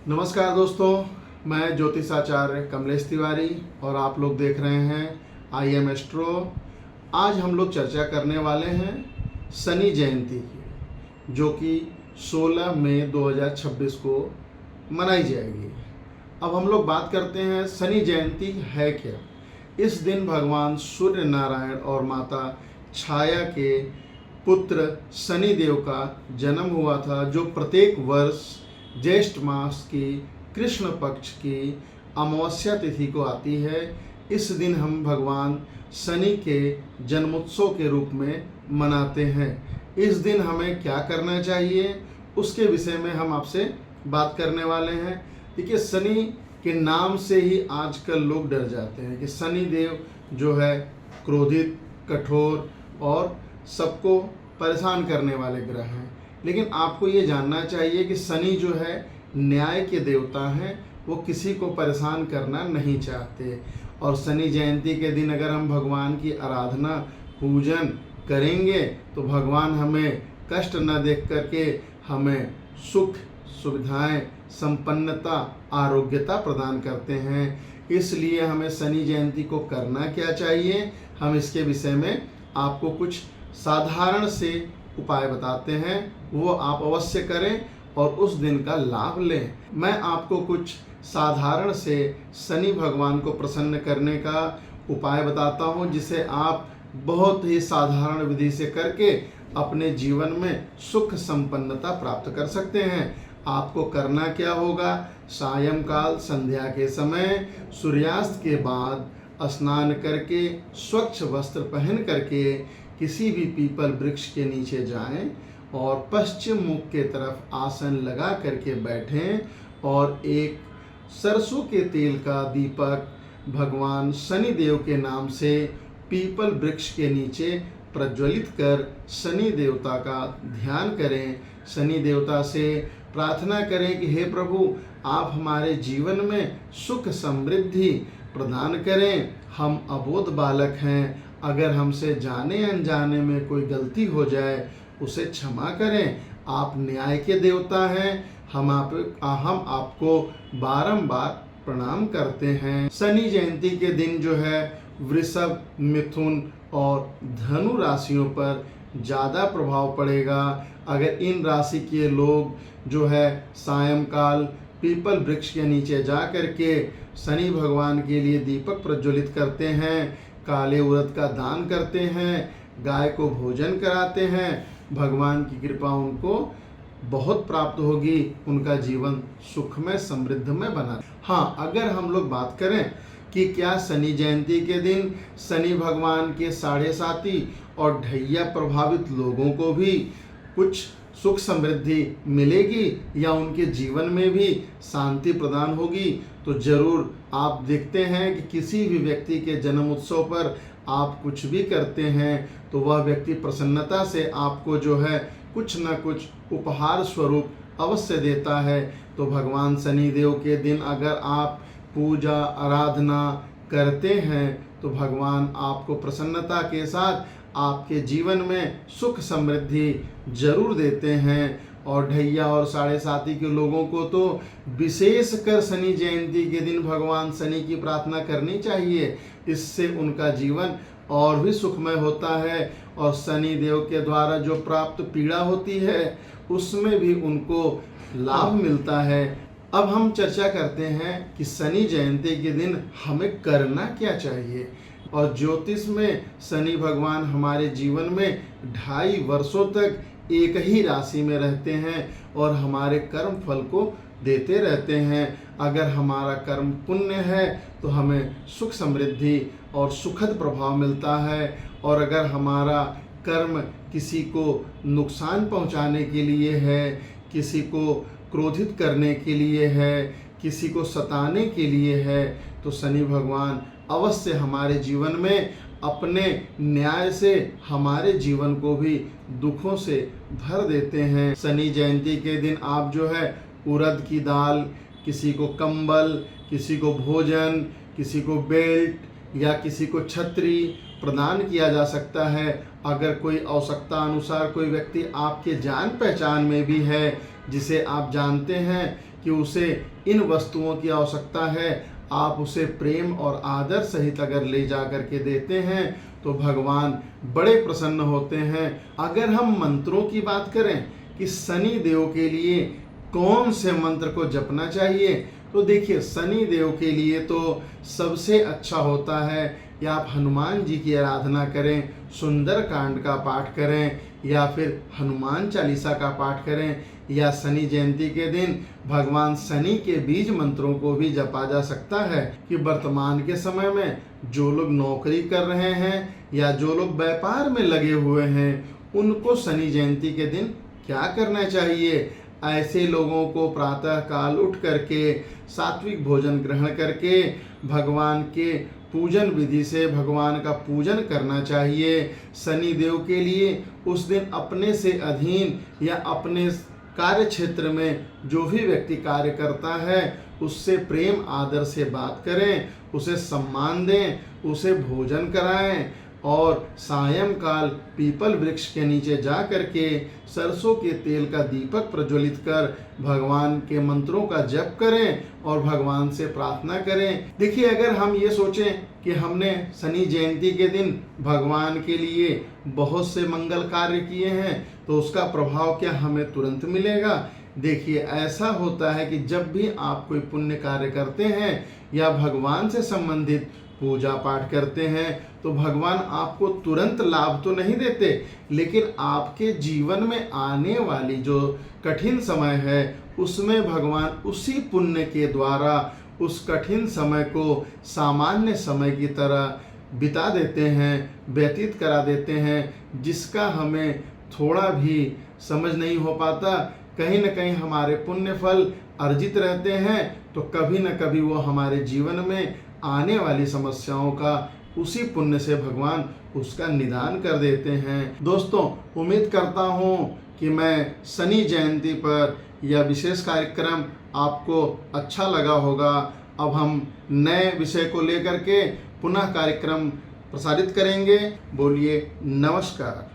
नमस्कार दोस्तों, मैं ज्योतिषाचार्य कमलेश तिवारी और आप लोग देख रहे हैं IM एस्ट्रो। आज हम लोग चर्चा करने वाले हैं शनि जयंती की, जो कि 16 मई 2026 को मनाई जाएगी। अब हम लोग बात करते हैं शनि जयंती है क्या। इस दिन भगवान सूर्य नारायण और माता छाया के पुत्र शनि देव का जन्म हुआ था, जो प्रत्येक वर्ष ज्येष्ठ मास की कृष्ण पक्ष की अमावस्या तिथि को आती है। इस दिन हम भगवान शनि के जन्मोत्सव के रूप में मनाते हैं। इस दिन हमें क्या करना चाहिए, उसके विषय में हम आपसे बात करने वाले हैं। देखिए, शनि के नाम से ही आजकल लोग डर जाते हैं कि शनि देव जो है क्रोधित, कठोर और सबको परेशान करने वाले ग्रह हैं। लेकिन आपको ये जानना चाहिए कि शनि जो है न्याय के देवता हैं, वो किसी को परेशान करना नहीं चाहते। और शनि जयंती के दिन अगर हम भगवान की आराधना पूजन करेंगे तो भगवान हमें कष्ट न देख करके हमें सुख, सुविधाएं, संपन्नता, आरोग्यता प्रदान करते हैं। इसलिए हमें शनि जयंती को करना क्या चाहिए, हम इसके विषय में आपको कुछ साधारण से उपाय बताते हैं। वो आप अवश्य करें और उस दिन का लाभ लें। मैं आपको कुछ साधारण से शनि भगवान को प्रसन्न करने का उपाय बताता हूं, जिसे आप बहुत ही साधारण विधि से करके अपने जीवन में सुख संपन्नता प्राप्त कर सकते हैं। आपको करना क्या होगा, सायंकाल संध्या के समय सूर्यास्त के बाद स्नान करके स्वच्छ वस्त्र पहन करके किसी भी पीपल वृक्ष के नीचे जाएं और पश्चिम मुख के तरफ आसन लगा करके बैठें और एक सरसों के तेल का दीपक भगवान शनि देव के नाम से पीपल वृक्ष के नीचे प्रज्वलित कर शनि देवता का ध्यान करें। शनि देवता से प्रार्थना करें कि हे प्रभु, आप हमारे जीवन में सुख समृद्धि प्रदान करें। हम अबोध बालक हैं, अगर हमसे जाने अनजाने में कोई गलती हो जाए उसे क्षमा करें। आप न्याय के देवता हैं, हम आपको बारंबार प्रणाम करते हैं। शनि जयंती के दिन जो है वृषभ, मिथुन और धनु राशियों पर ज़्यादा प्रभाव पड़ेगा। अगर इन राशि के लोग जो है सायंकाल पीपल वृक्ष के नीचे जा कर के शनि भगवान के लिए दीपक प्रज्वलित करते हैं, काले उड़द का दान करते हैं, गाय को भोजन कराते हैं, भगवान की कृपा उनको बहुत प्राप्त होगी, उनका जीवन सुखमय समृद्धमय बना। हाँ, अगर हम लोग बात करें कि क्या शनि जयंती के दिन शनि भगवान के साढ़े साथी और ढैया प्रभावित लोगों को भी कुछ सुख समृद्धि मिलेगी या उनके जीवन में भी शांति प्रदान होगी, तो जरूर आप देखते हैं कि किसी भी व्यक्ति के जन्म उत्सव पर आप कुछ भी करते हैं तो वह व्यक्ति प्रसन्नता से आपको जो है कुछ न कुछ उपहार स्वरूप अवश्य देता है। तो भगवान शनि देव के दिन अगर आप पूजा आराधना करते हैं तो भगवान आपको प्रसन्नता के साथ आपके जीवन में सुख समृद्धि जरूर देते हैं। और ढैया और साढ़े साथी के लोगों को तो विशेषकर शनि जयंती के दिन भगवान शनि की प्रार्थना करनी चाहिए। इससे उनका जीवन और भी सुखमय होता है और शनि देव के द्वारा जो प्राप्त पीड़ा होती है उसमें भी उनको लाभ मिलता है। अब हम चर्चा करते हैं कि शनि जयंती के दिन हमें करना क्या चाहिए। और ज्योतिष में शनि भगवान हमारे जीवन में 2.5 वर्षों तक एक ही राशि में रहते हैं और हमारे कर्म फल को देते रहते हैं। अगर हमारा कर्म पुण्य है तो हमें सुख समृद्धि और सुखद प्रभाव मिलता है, और अगर हमारा कर्म किसी को नुकसान पहुंचाने के लिए है, किसी को क्रोधित करने के लिए है, किसी को सताने के लिए है, तो शनि भगवान अवश्य हमारे जीवन में अपने न्याय से हमारे जीवन को भी दुखों से भर देते हैं। शनि जयंती के दिन आप जो है उड़द की दाल, किसी को कंबल, किसी को भोजन, किसी को बेल्ट या किसी को छतरी प्रदान किया जा सकता है। अगर कोई आवश्यकता अनुसार कोई व्यक्ति आपके जान पहचान में भी है, जिसे आप जानते हैं कि उसे इन वस्तुओं की आवश्यकता है, आप उसे प्रेम और आदर सहित अगर ले जा करके देते हैं तो भगवान बड़े प्रसन्न होते हैं। अगर हम मंत्रों की बात करें कि शनि देव के लिए कौन से मंत्र को जपना चाहिए, तो देखिए शनि देव के लिए तो सबसे अच्छा होता है या आप हनुमान जी की आराधना करें, सुंदर कांड का पाठ करें या फिर हनुमान चालीसा का पाठ करें, या शनि जयंती के दिन भगवान शनि के बीज मंत्रों को भी जपा जा सकता है। कि वर्तमान के समय में जो लोग नौकरी कर रहे हैं या जो लोग व्यापार में लगे हुए हैं, उनको शनि जयंती के दिन क्या करना चाहिए। ऐसे लोगों को प्रातः काल उठ करके सात्विक भोजन ग्रहण करके भगवान के पूजन विधि से भगवान का पूजन करना चाहिए। शनि देव के लिए उस दिन अपने से अधीन या अपने कार्य क्षेत्र में जो भी व्यक्ति कार्य करता है उससे प्रेम आदर से बात करें, उसे सम्मान दें, उसे भोजन कराएं और सायंकाल पीपल वृक्ष के नीचे जा करके सरसों के तेल का दीपक प्रज्वलित कर भगवान के मंत्रों का जप करें और भगवान से प्रार्थना करें। देखिए, अगर हम ये सोचें कि हमने शनि जयंती के दिन भगवान के लिए बहुत से मंगल कार्य किए हैं तो उसका प्रभाव क्या हमें तुरंत मिलेगा। देखिए, ऐसा होता है कि जब भी आप कोई पुण्य कार्य करते हैं या भगवान से संबंधित पूजा पाठ करते हैं तो भगवान आपको तुरंत लाभ तो नहीं देते, लेकिन आपके जीवन में आने वाली जो कठिन समय है उसमें भगवान उसी पुण्य के द्वारा उस कठिन समय को सामान्य समय की तरह बिता देते हैं, व्यतीत करा देते हैं, जिसका हमें थोड़ा भी समझ नहीं हो पाता। कहीं न कहीं हमारे पुण्य फल अर्जित रहते हैं तो कभी न कभी वो हमारे जीवन में आने वाली समस्याओं का उसी पुण्य से भगवान उसका निदान कर देते हैं। दोस्तों, उम्मीद करता हूँ कि मैं शनि जयंती पर यह विशेष कार्यक्रम आपको अच्छा लगा होगा। अब हम नए विषय को लेकर के पुनः कार्यक्रम प्रसारित करेंगे। बोलिए नमस्कार।